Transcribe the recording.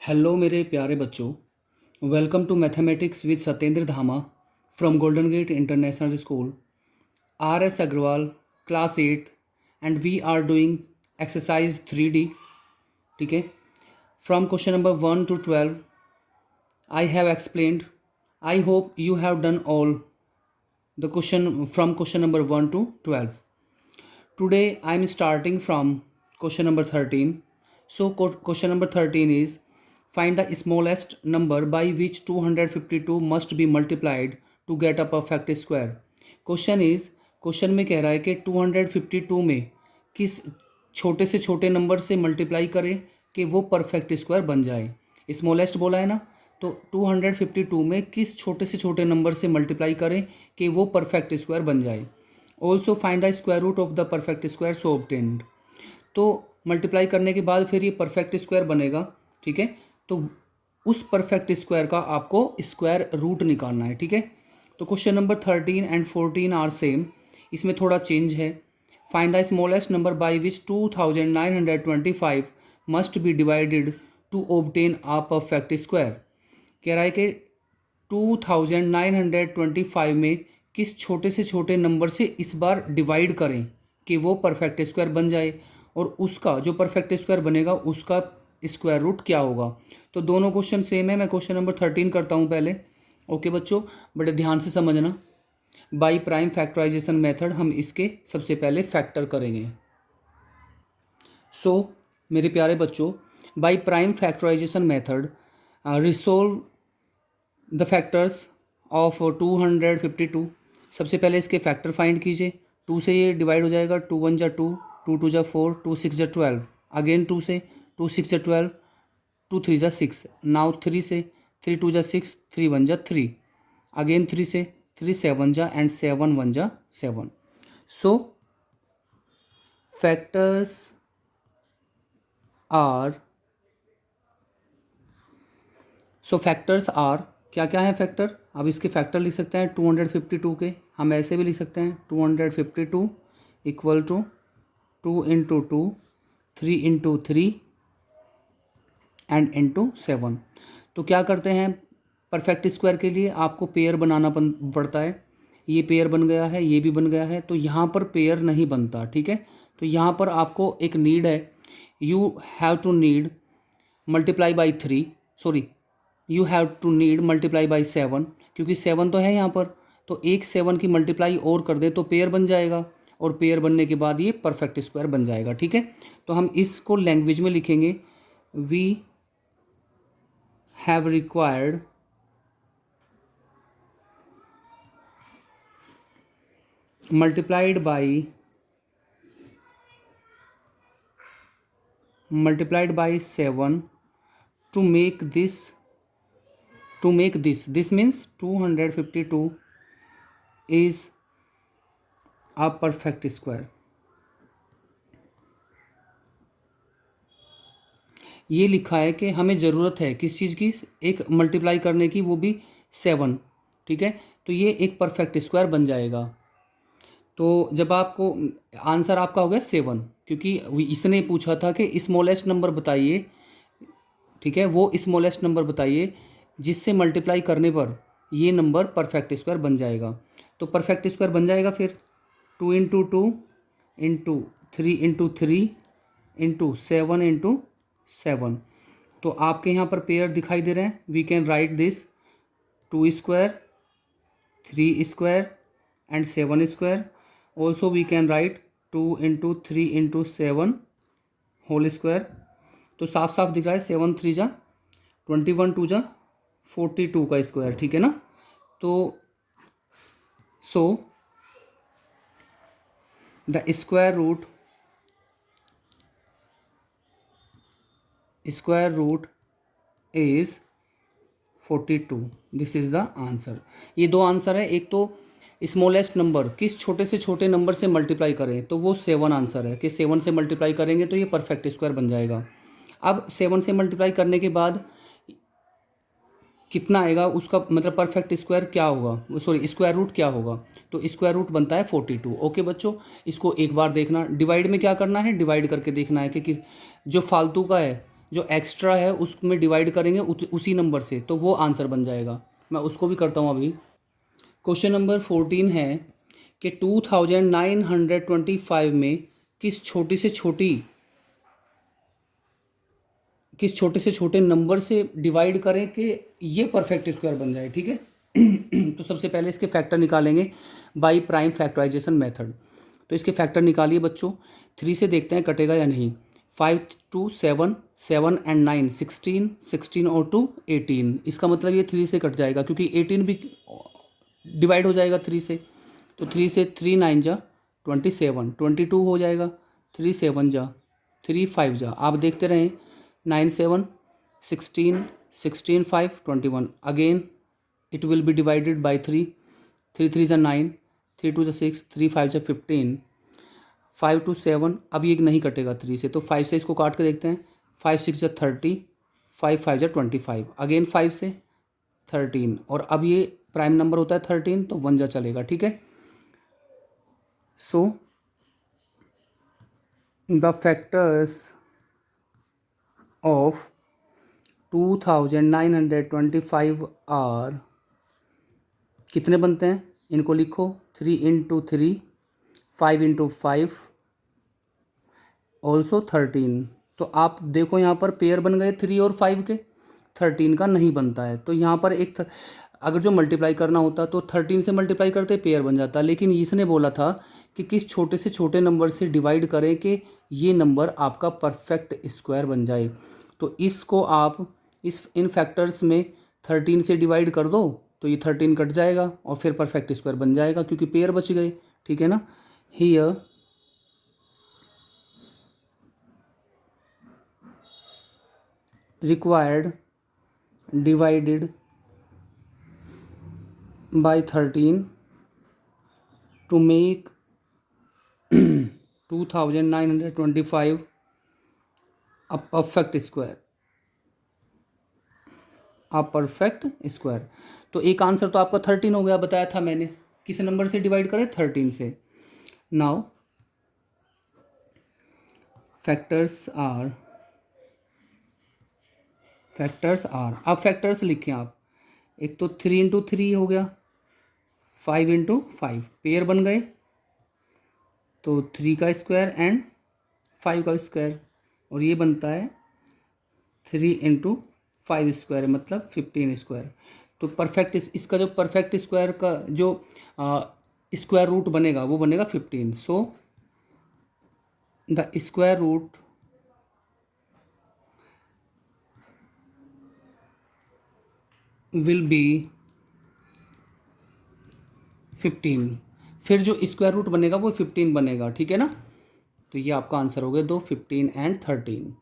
Hello मेरे प्यारे बच्चों। Welcome to mathematics with Satyendra Dhama from Golden Gate International School, R S Agarwal, class 8, and we are doing exercise 3D। ठीक है, from question number 1 to 12 I have explained. I hope you have done all the question from question number 1 to 12. Today I am starting from question number 13. So question number 13 is, find the smallest number by which 252 must be multiplied to get a perfect square. Question में कह रहा है कि 252 में किस छोटे से छोटे नंबर से मल्टीप्लाई करें कि वो परफेक्ट स्क्वायर बन जाए। स्मॉलेस्ट बोला है ना, तो 252 में किस छोटे से छोटे नंबर से मल्टीप्लाई करें कि वो परफेक्ट स्क्वायर बन जाए। Also find the square root of the perfect square so obtained. तो मल्टीप्लाई करने के बाद फिर ये परफेक्ट स्क्वायर बनेगा। ठीक है, तो उस परफेक्ट स्क्वायर का आपको स्क्वायर रूट निकालना है। ठीक है, तो question number 13 and 14 are same, इसमें थोड़ा चेंज है। Find the smallest number by which 2925 must be divided to obtain a perfect square. कह रहा है कि 2925 में किस छोटे से छोटे नंबर से इस बार डिवाइड करें कि वो परफेक्ट स्क्वायर बन जाए, और उसका जो परफेक्ट स्क्वायर बनेगा उसका स्क्वायर रूट क्या होगा। तो दोनों क्वेश्चन सेम है। मैं क्वेश्चन नंबर 13 करता हूँ पहले। ओके बच्चों, बड़े ध्यान से समझना। बाई प्राइम फैक्टराइजेशन मेथड हम इसके सबसे पहले फैक्टर करेंगे। सो मेरे प्यारे बच्चों, by prime factorization method resolve the factors of 252। सबसे पहले इसके फैक्टर फाइंड कीजिए। 2 से ये डिवाइड हो जाएगा, 2 1 जा 2, 2 2 जा 4, 2 6 जा 12, अगेन 2 से, 2 6 जा 12, 2 3 जा 6, नाउ 3 से, 3 2 जा 6, 3 1 जा 3, अगेन 3 से, 3 7 जा एंड 7 1 जा 7। सो फैक्टर्स आर क्या क्या है फैक्टर। अब इसके फैक्टर लिख सकते हैं 252 के। हम ऐसे भी लिख सकते हैं 252 equal to 2 into 2, 3 into 3 and into 7। तो क्या करते हैं, परफेक्ट स्क्वायर के लिए आपको पेयर बनाना पड़ता है। ये पेयर बन गया है, ये भी बन गया है, तो यहाँ पर पेयर नहीं बनता। ठीक है, तो यहाँ पर आपको एक नीड है, you have to need multiply by 3, sorry you have to need multiply by 7, क्योंकि 7 तो है यहाँ पर, तो एक 7 की मल्टीप्लाई और कर दे तो पेयर बन जाएगा, और पेयर बनने के बाद ये परफेक्ट स्क्वायर बन जाएगा। ठीक है, तो हम इसको लैंग्वेज में लिखेंगे, we have required multiplied by 7 to make this means 252 is a perfect square। ये लिखा है कि हमें ज़रूरत है किस चीज़ की, एक मल्टीप्लाई करने की, वो भी 7। ठीक है, तो ये एक परफेक्ट स्क्वायर बन जाएगा। तो जब आपको आंसर आपका हो गया 7, क्योंकि इसने पूछा था कि स्मॉलेस्ट नंबर बताइए। ठीक है, वो स्मॉलेस्ट नंबर बताइए जिससे मल्टीप्लाई करने पर ये नंबर परफेक्ट स्क्वायर बन जाएगा। तो परफेक्ट स्क्वायर बन जाएगा फिर 2 into 2 into 3 into 3 into 7 into 7। तो आपके यहाँ पर पेयर दिखाई दे रहे हैं। We can write this 2 square, 3 square and 7 square. Also we can write 2 into 3 into 7 whole square. तो साफ साफ दिख रहा है 7 3 जा 21, 2 जा 42 का स्क्वायर। ठीक है ना, तो so the square root is 42। This is the answer. ये दो आंसर है, एक तो स्मॉलेस्ट नंबर किस छोटे से छोटे नंबर से मल्टीप्लाई करें, तो वो 7 आंसर है कि 7 से मल्टीप्लाई करेंगे तो ये परफेक्ट स्क्वायर बन जाएगा। अब 7 से मल्टीप्लाई करने के बाद कितना आएगा, उसका मतलब परफेक्ट स्क्वायर क्या होगा, सॉरी स्क्वायर रूट क्या होगा। तो स्क्वायर रूट बनता है 42। ओके बच्चों, इसको एक बार देखना। डिवाइड में क्या करना है, डिवाइड करके देखना है कि जो फालतू का है जो एक्स्ट्रा है उसमें डिवाइड करेंगे उसी नंबर से, तो वो आंसर बन जाएगा। मैं उसको भी करता हूँ अभी। क्वेश्चन नंबर 14 है कि 2925 में किस छोटी से छोटी किस छोटे से छोटे नंबर से डिवाइड करें कि ये परफेक्ट स्क्वायर बन जाए, ठीक है। तो सबसे पहले इसके फैक्टर निकालेंगे बाय प्राइम फैक्टराइजेशन मेथड। तो इसके फैक्टर निकालिए बच्चों। 3 से देखते हैं कटेगा या नहीं। 5 2 7, 7 एंड 9 16, 16 और 2 18। इसका मतलब ये 3 से कट जाएगा क्योंकि 18 भी डिवाइड हो जाएगा 3 से। तो 3 से 3 9 जा 27, 22 हो जाएगा। 3 7 जा 3 5 जा, आप देखते रहें। 9 7 16, 16 5 21। Again it will be divided by 3। 3 3 जा 9, 3 2 जा 6, 3 5 जा 15, 5 2 7। अब ये नहीं कटेगा 3 से, तो 5 से इसको काट के देखते हैं। 5 6 जा 30, 5 5 जा 25। अगेन 5 से 13, और अब ये प्राइम नंबर होता है 13, तो 1 जा चलेगा, ठीक है। So the factors of 2925 are, कितने बनते हैं इनको लिखो। 3 इंटू 3, 5 इंटू 5, ऑल्सो 13। तो आप देखो यहाँ पर पेयर बन गए 3 और 5 के, 13 का नहीं बनता है। तो यहाँ पर अगर जो मल्टीप्लाई करना होता तो 13 से मल्टीप्लाई करते पेयर बन जाता, लेकिन इसने बोला था कि किस छोटे से छोटे नंबर से डिवाइड करें कि ये नंबर आपका परफेक्ट स्क्वायर बन जाए। तो इसको आप इन फैक्टर्स में 13 से डिवाइड कर दो, तो ये 13 कट जाएगा और फिर परफेक्ट स्क्वायर बन जाएगा क्योंकि पेयर बच गए, ठीक है ना। Here required divided by 13 to make 2925 a perfect square, a perfect square। तो एक आंसर तो आपका 13 हो गया, बताया था मैंने। किस नंबर से डिवाइड करें? 13 से। नाउ फैक्टर्स आर अब फैक्टर्स लिखें आप। एक तो 3 इंटू 3 हो गया, 5 इंटू 5, पेयर बन गए, तो 3 का स्क्वायर एंड 5 का स्क्वायर, और ये बनता है 3 इंटू 5 स्क्वायर, मतलब 15 स्क्वायर। तो परफेक्ट इसका जो परफेक्ट स्क्वायर का जो स्क्वायर रूट बनेगा वो बनेगा 15। So the square root will be 15। फिर जो स्क्वायर रूट बनेगा वो 15 बनेगा, ठीक है ना। तो ये आपका आंसर हो गया 2, 15 एंड 13।